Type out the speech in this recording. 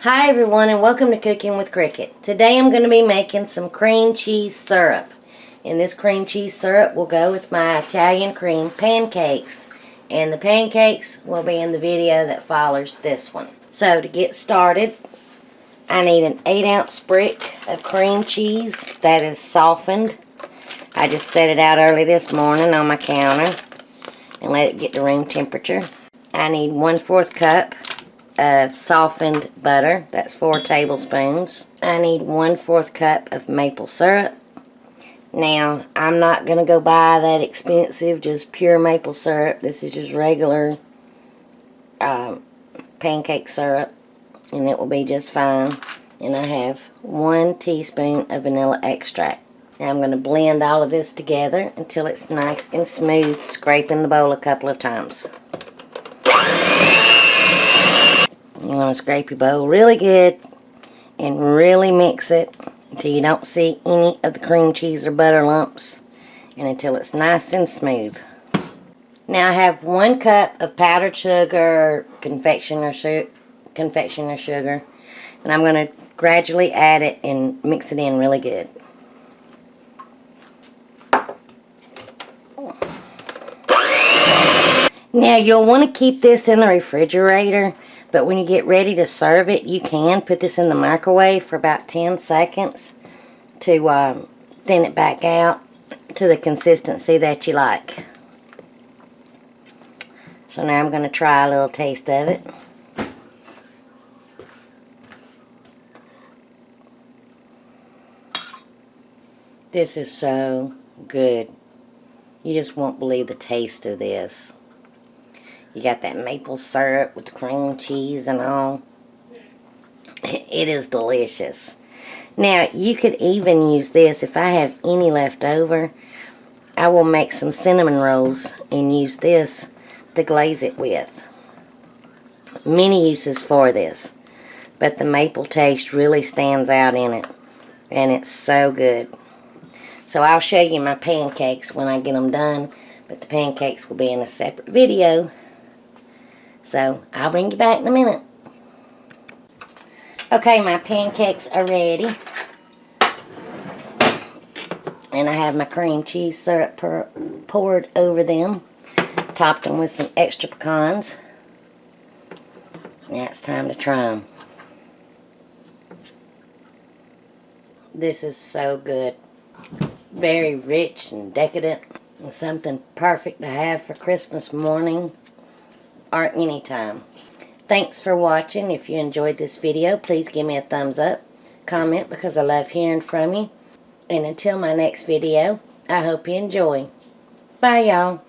Hi everyone, and welcome to Cooking with Cricket. Today I'm going to be making some cream cheese syrup. And this cream cheese syrup will go with my Italian cream pancakes. And the pancakes will be in the video that follows this one. So to get started, I need an 8-ounce brick of cream cheese that is softened. I just set it out early this morning on my counter and let it get to room temperature. I need 1/4 cup of softened butter. That's 4 tablespoons. I need 1/4 cup of maple syrup. Now, I'm not going to go buy that expensive, just pure maple syrup. This is just regular pancake syrup, and it will be just fine. And I have 1 teaspoon of vanilla extract. Now I'm going to blend all of this together until it's nice and smooth, scraping the bowl a couple of times. You want to scrape your bowl really good and really mix it until you don't see any of the cream cheese or butter lumps, and until it's nice and smooth. Now I have 1 cup of powdered sugar, confectioner sugar, and I'm going to gradually add it and mix it in really good. Now you'll want to keep this in the refrigerator, but when you get ready to serve it, you can put this in the microwave for about 10 seconds to thin it back out to the consistency that you like. So now I'm going to try a little taste of it. This is so good. You just won't believe the taste of this. You got that maple syrup with the cream cheese and all. It is delicious. Now, you could even use this. If I have any left over, I will make some cinnamon rolls and use this to glaze it with. Many uses for this, but the maple taste really stands out in it, and it's so good. So I'll show you my pancakes when I get them done, but the pancakes will be in a separate video. So I'll bring you back in a minute. Okay, my pancakes are ready. And I have my cream cheese syrup poured over them. Topped them with some extra pecans. Now it's time to try them. This is so good. Very rich and decadent. And something perfect to have for Christmas morning or anytime. Thanks for watching. If you enjoyed this video, please give me a thumbs up. Comment, because I love hearing from you. And until my next video, I hope you enjoy. Bye, y'all.